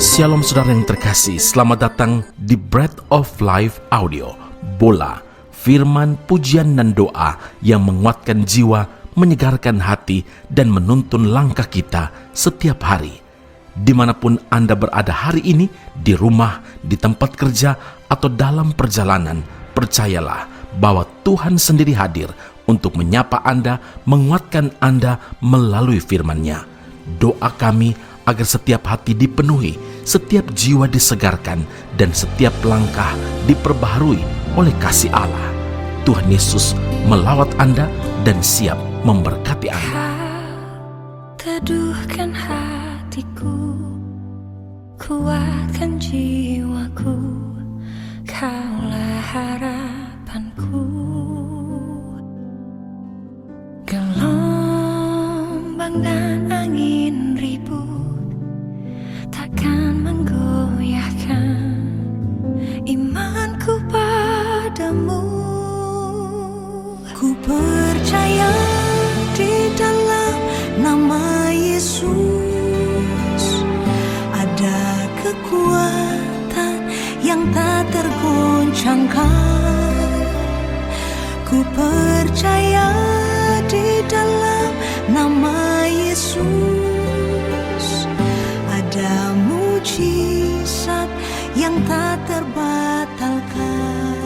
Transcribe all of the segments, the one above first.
Shalom saudara yang terkasih, selamat datang di Bread of Life Audio, Bola, firman, pujian dan doa yang menguatkan jiwa, menyegarkan hati, dan menuntun langkah kita setiap hari. Dimanapun Anda berada hari ini, di rumah, di tempat kerja, atau dalam perjalanan, percayalah bahwa Tuhan sendiri hadir untuk menyapa Anda, menguatkan Anda melalui firman-Nya. Doa kami agar setiap hati dipenuhi, setiap jiwa disegarkan, dan setiap langkah diperbaharui oleh kasih Allah. Tuhan Yesus melawat Anda dan siap memberkati Anda. Teduhkan hatiku, kuatkan jiwaku, Kaulah harapanku. Gelombang dan angin ribut takkan menggoyahkan imanku padamu. Ku percaya di dalam nama Yesus ada kekuatan yang tak tergoncangkan. Ku percaya di dalam nama Yesus ada mujizat yang tak terbatalkan.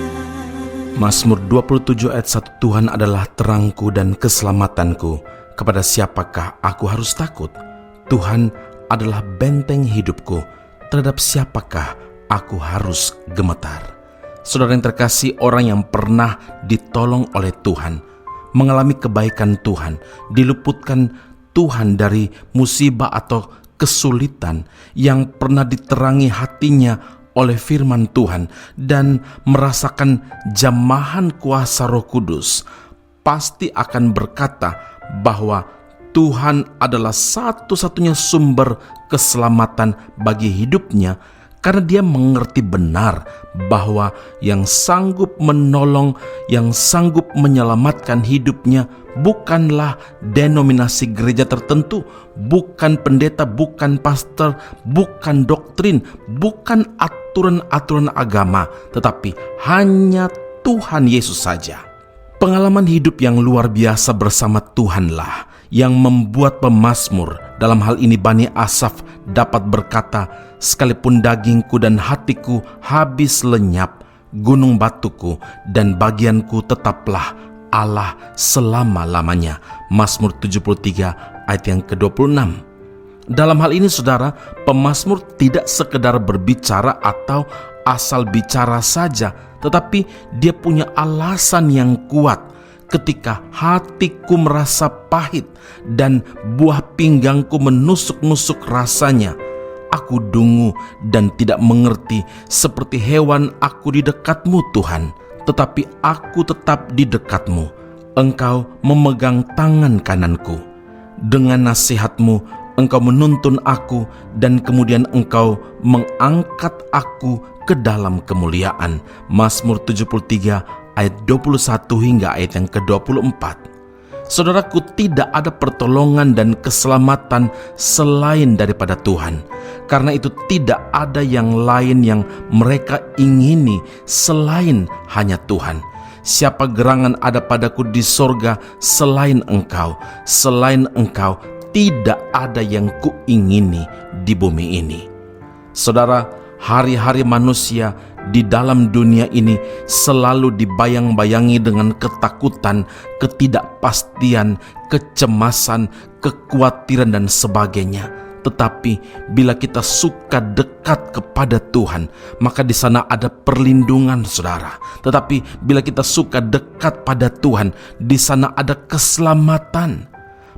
Mazmur 27 ayat 1, Tuhan adalah terangku dan keselamatanku. Kepada siapakah aku harus takut? Tuhan adalah benteng hidupku. Terhadap siapakah aku harus gemetar? Saudara yang terkasih, orang yang pernah ditolong oleh Tuhan, mengalami kebaikan Tuhan, diluputkan Tuhan dari musibah atau kesulitan, yang pernah diterangi hatinya oleh firman Tuhan dan merasakan jamahan kuasa Roh Kudus, pasti akan berkata bahwa Tuhan adalah satu-satunya sumber keselamatan bagi hidupnya, karena dia mengerti benar bahwa yang sanggup menolong, yang sanggup menyelamatkan hidupnya bukanlah denominasi gereja tertentu, bukan pendeta, bukan pastor, bukan doktrin, bukan aturan-aturan agama, tetapi hanya Tuhan Yesus saja. Pengalaman hidup yang luar biasa bersama Tuhanlah yang membuat pemazmur, dalam hal ini Bani Asaf, dapat berkata, sekalipun dagingku dan hatiku habis lenyap, gunung batuku dan bagianku tetaplah Allah selama-lamanya. Mazmur 73 ayat yang ke-26. Dalam hal ini saudara, pemazmur tidak sekedar berbicara atau asal bicara saja, tetapi dia punya alasan yang kuat. Ketika hatiku merasa pahit dan buah pinggangku menusuk-nusuk rasanya, aku dungu dan tidak mengerti, seperti hewan aku di dekatmu Tuhan, tetapi aku tetap di dekatmu. Engkau memegang tangan kananku. Dengan nasihatmu engkau menuntun aku, dan kemudian engkau mengangkat aku ke dalam kemuliaan. Mazmur 73 ayat 21 hingga ayat yang ke-24. Saudaraku, tidak ada pertolongan dan keselamatan selain daripada Tuhan. Karena itu tidak ada yang lain yang mereka ingini selain hanya Tuhan. Siapa gerangan ada padaku di sorga selain Engkau? Selain Engkau tidak ada yang kuingini di bumi ini. Saudara, hari-hari manusia di dalam dunia ini selalu dibayang-bayangi dengan ketakutan, ketidakpastian, kecemasan, kekhawatiran dan sebagainya. Tetapi bila kita suka dekat kepada Tuhan, maka di sana ada perlindungan, saudara. Tetapi bila kita suka dekat pada Tuhan, di sana ada keselamatan.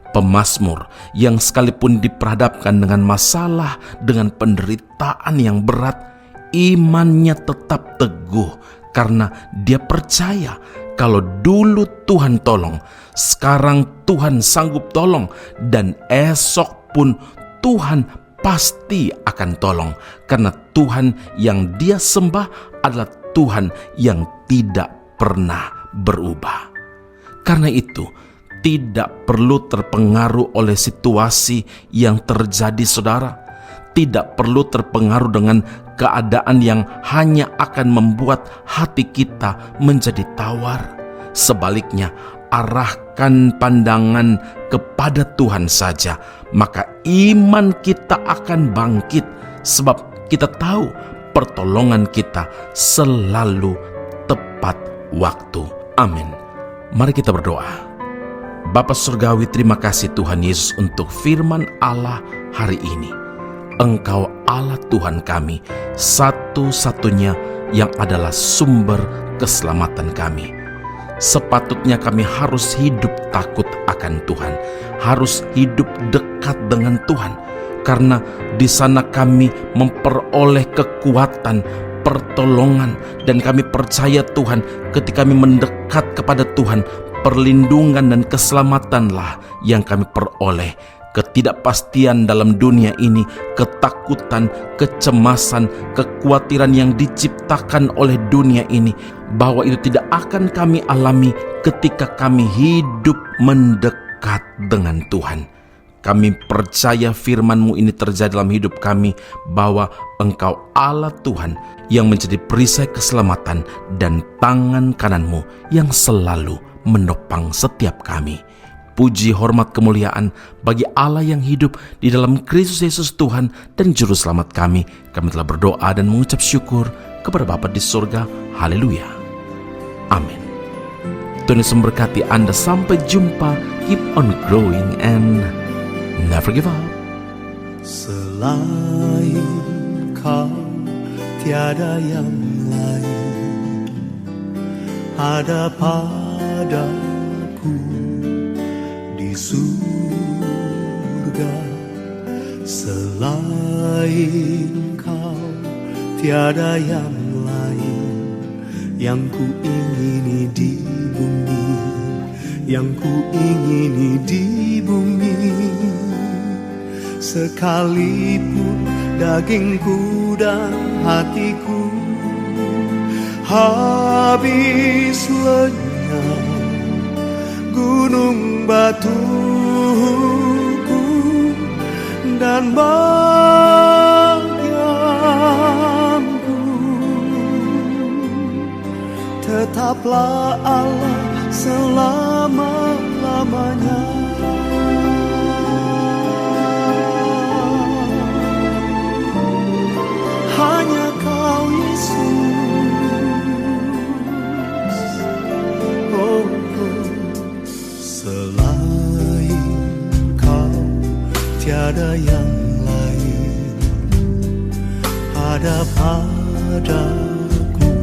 Pemazmur yang sekalipun diperhadapkan dengan masalah, dengan penderitaan yang berat, imannya tetap teguh karena dia percaya kalau dulu Tuhan tolong, sekarang Tuhan sanggup tolong, dan esok pun Tuhan pasti akan tolong, karena Tuhan yang dia sembah adalah Tuhan yang tidak pernah berubah. Karena itu tidak perlu terpengaruh oleh situasi yang terjadi, saudara. Tidak perlu terpengaruh dengan keadaan yang hanya akan membuat hati kita menjadi tawar. Sebaliknya, arahkan pandangan kepada Tuhan saja, maka iman kita akan bangkit, sebab kita tahu pertolongan kita selalu tepat waktu. Amin. Mari kita berdoa. Bapa Surgawi, terima kasih Tuhan Yesus untuk firman Allah hari ini. Engkau Allah Tuhan kami, satu-satunya yang adalah sumber keselamatan kami. Sepatutnya kami harus hidup takut akan Tuhan, harus hidup dekat dengan Tuhan, karena di sana kami memperoleh kekuatan, pertolongan, dan kami percaya Tuhan, ketika kami mendekat kepada Tuhan, perlindungan dan keselamatanlah yang kami peroleh. Ketidakpastian dalam dunia ini, ketakutan, kecemasan, kekhawatiran yang diciptakan oleh dunia ini, bahwa itu tidak akan kami alami ketika kami hidup mendekat dengan Tuhan. Kami percaya firman-Mu ini terjadi dalam hidup kami, bahwa Engkau Allah Tuhan yang menjadi perisai keselamatan dan tangan kanan-Mu yang selalu menopang setiap kami. Puji, hormat, kemuliaan bagi Allah yang hidup di dalam Kristus Yesus Tuhan dan Juru Selamat kami. Kami telah berdoa dan mengucap syukur kepada Bapa di surga. Haleluya. Amin. Tuhan Yesus memberkati Anda. Sampai jumpa. Keep on growing and never give up. Selain Kau tiada yang lain, ada padaku di surga. Selain Kau tiada yang lain, yang ku ingini di bumi, yang ku ingini di bumi. Sekalipun dagingku dan hatiku habis lenyap, gunung batuku dan bagianku, tetaplah Allah selama-lamanya. Hanya Kau Yesus, oh, selain Kau tiada yang lain, ada padaku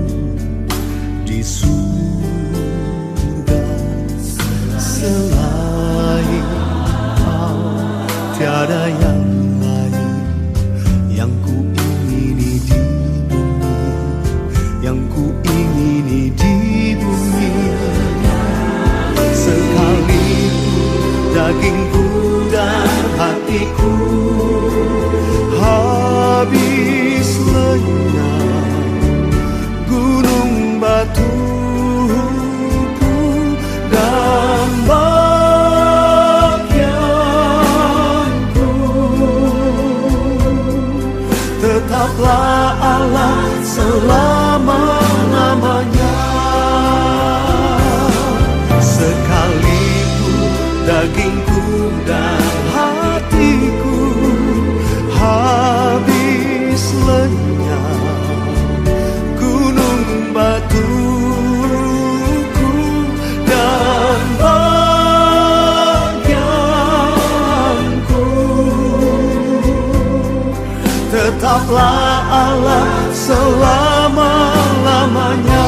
di surga. Selain Kau tiada yang lain, yang ku ingini di bumi, yang ku ingini di bumi. Sekalipun dagingku dan hatiku habis lenyap, gunung batuku dan bagianku, tetaplah Allah selama-lamanya. Sekalipun dagingku dan hatiku habis lenyap, gunung batuku dan bagianku, tetaplah Allah selama-lamanya.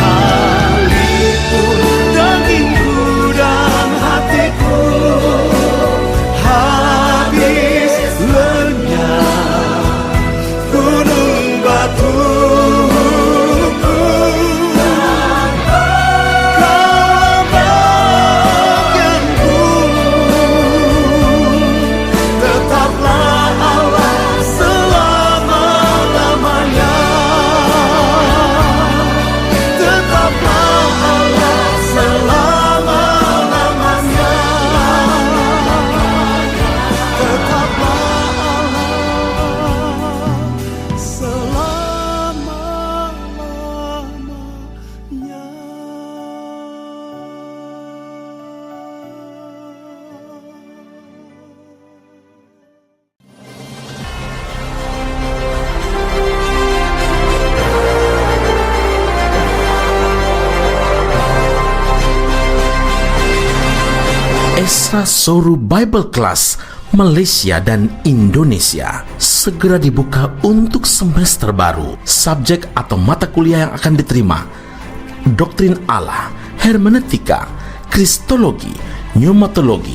Sekalipun dagingku dan hatiku habis lenyap, gunung batuku dan bagianku, Basra Soru Bible Class Malaysia dan Indonesia segera dibuka untuk semester baru. Subjek atau mata kuliah yang akan diterima: Doktrin Allah, Hermeneutika, Kristologi, Pneumatologi,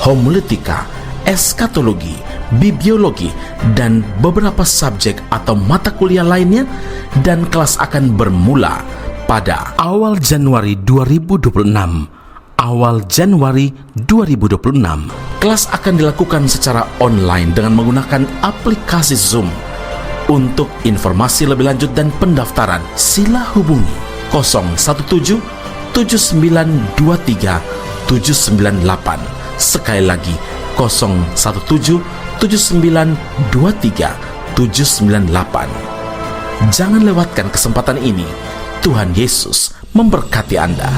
Homiletika, Eskatologi, Bibliologi, dan beberapa subjek atau mata kuliah lainnya, dan kelas akan bermula pada awal Januari 2026. Awal Januari 2026. Kelas akan dilakukan secara online dengan menggunakan aplikasi Zoom. Untuk informasi lebih lanjut dan pendaftaran, sila hubungi 017 7923 798. Sekali lagi 017 7923 798. Jangan lewatkan kesempatan ini. Tuhan Yesus memberkati Anda.